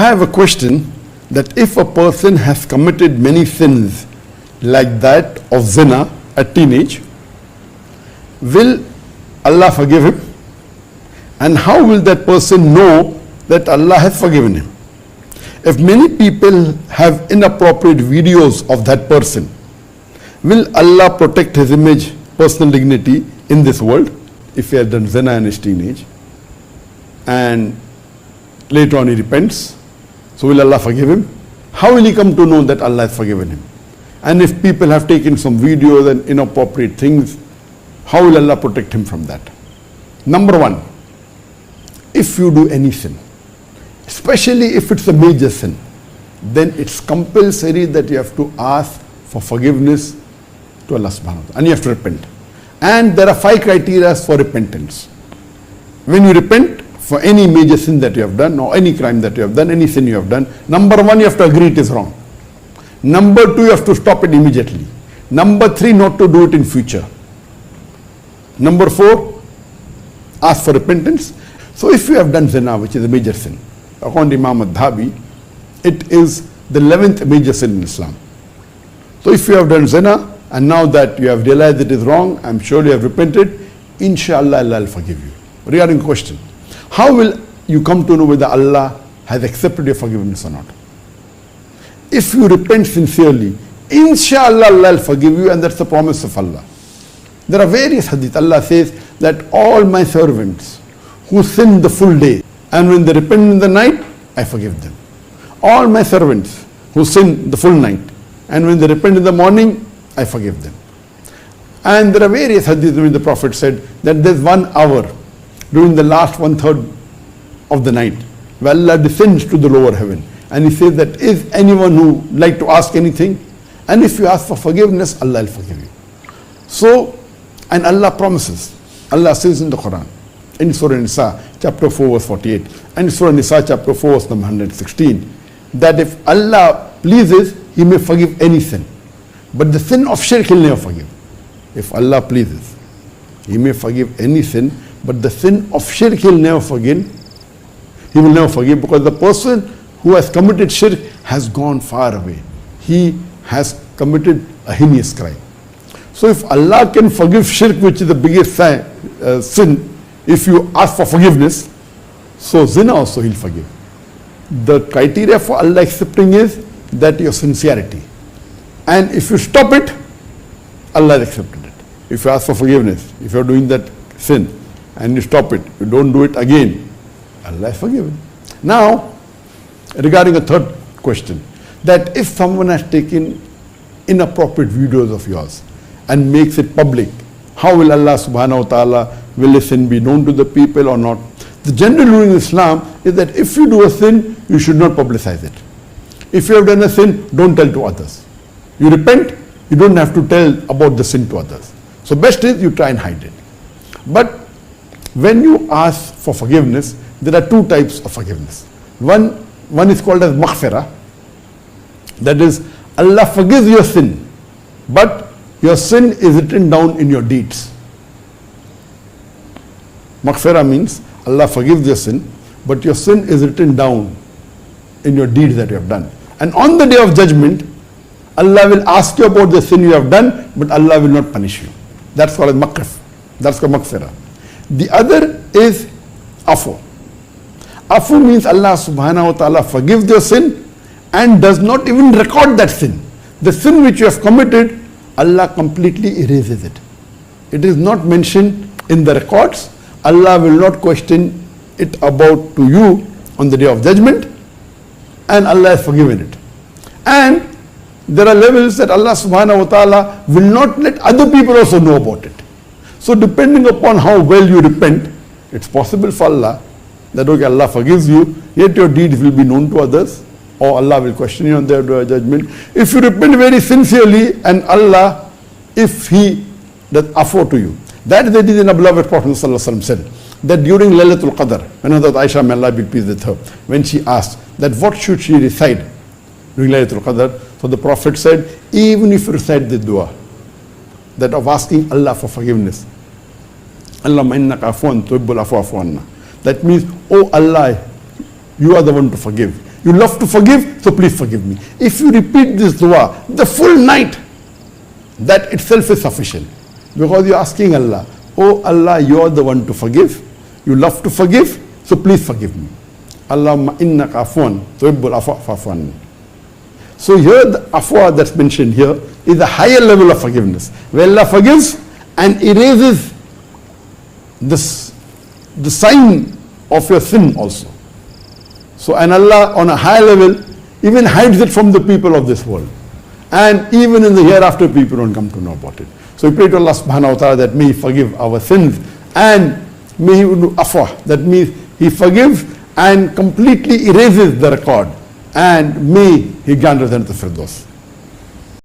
I have a question that if a person has committed many sins like that of zina at teenage, will Allah forgive him? And how will that person know that Allah has forgiven him? If many people have inappropriate videos of that person, will Allah protect his image, personal dignity in this world if he has done zina in his teenage and later on he repents? So will Allah forgive him? How will he come to know that Allah has forgiven him? And if people have taken some videos and inappropriate things, how will Allah protect him from that? Number one, if you do any sin, especially if it's a major sin, then it's compulsory that you have to ask for forgiveness to Allah subhanahu wa ta'ala, and you have to repent. And there are 5 criteria for repentance. When you repent for any major sin that you have done, or any crime that you have done, any sin you have done, number 1, you have to agree it is wrong. Number 2, you have to stop it immediately. Number 3, not to do it in future. Number 4, ask for repentance. So if you have done zina, which is a major sin, according to Imam al-Dhabi, it is the 11th major sin in Islam. So if you have done zina, and now that you have realized it is wrong, I'm sure you have repented, inshallah Allah will forgive you. Regarding the question, how will you come to know whether Allah has accepted your forgiveness or not? If you repent sincerely, inshallah Allah will forgive you, and that's the promise of Allah. There are various hadith. Allah says that all my servants who sin the full day, and when they repent in the night, I forgive them. All my servants who sin the full night, and when they repent in the morning, I forgive them. And there are various hadiths when the Prophet said that there's 1 hour during the last 1/3 of the night where Allah descends to the lower heaven, and he says that is anyone who like to ask anything, and if you ask for forgiveness, Allah will forgive you. So, and Allah promises, Allah says in the Quran, in Surah Nisa chapter 4 verse 48, and Surah Nisa chapter 4 verse number 116, that if Allah pleases, he may forgive any sin, but the sin of shirk he'll never forgive. If Allah pleases, he may forgive any sin, but the sin of shirk he'll never forgive. He will never forgive, because the person who has committed shirk has gone far away. He has committed a heinous crime. So if Allah can forgive shirk, which is the biggest sin, if you ask for forgiveness, so zina also he'll forgive. The criteria for Allah accepting is that your sincerity. And if you stop it, Allah has accepted it. If you ask for forgiveness, if you're doing that sin and you stop it, you don't do it again, Allah is forgiven. Now, regarding a third question, that if someone has taken inappropriate videos of yours and makes it public, how will Allah subhanahu wa ta'ala, will the sin be known to the people or not? The general rule in Islam is that if you do a sin, you should not publicize it. If you have done a sin, don't tell to others. You repent, you don't have to tell about the sin to others. So best is you try and hide it. But when you ask for forgiveness, there are 2 types of forgiveness. One is called as maghfirah. That is, Allah forgives your sin, but your sin is written down in your deeds. Maghfirah means Allah forgives your sin, but your sin is written down in your deeds that you have done. And on the day of judgment, Allah will ask you about the sin you have done, but Allah will not punish you. That's called maghfirah. That's called maghfirah. The other is afu. Afu means Allah subhanahu wa ta'ala forgives your sin and does not even record that sin. The sin which you have committed, Allah completely erases it. It is not mentioned in the records. Allah will not question it about to you on the day of judgment, and Allah has forgiven it. And there are levels that Allah subhanahu wa ta'ala will not let other people also know about it. So depending upon how well you repent, it's possible for Allah that okay, Allah forgives you, yet your deeds will be known to others, or Allah will question you on their judgment. If you repent very sincerely, and Allah, if He does afu to you, that is the reason our beloved Prophet ﷺ said that during Laylatul Qadr, when Hazrat Aisha, may Allah be pleased with her, when she asked that what should she recite during Laylatul Qadr, so the Prophet said, even if you recite the dua, that of asking Allah for forgiveness, Allahumma innaka afuwan tuhibbul afwa fa'fu anna. That means, oh Allah, You are the one to forgive. You love to forgive, so please forgive me. If you repeat this dua the full night, that itself is sufficient. Because you're asking Allah, oh Allah, you are the one to forgive. You love to forgive, so please forgive me. Allahumma innaka afuwan tuhibbul afwa fa'fu anni. So here the afwa that's mentioned here is a higher level of forgiveness, where Allah forgives and erases the sign of your sin also. So, and Allah on a high level even hides it from the people of this world. And even in the hereafter, people don't come to know about it. So we pray to Allah subhanahu wa ta'ala that may He forgive our sins, and may He do afwa, that means He forgives and completely erases the record, and may He grant us the Firdaus.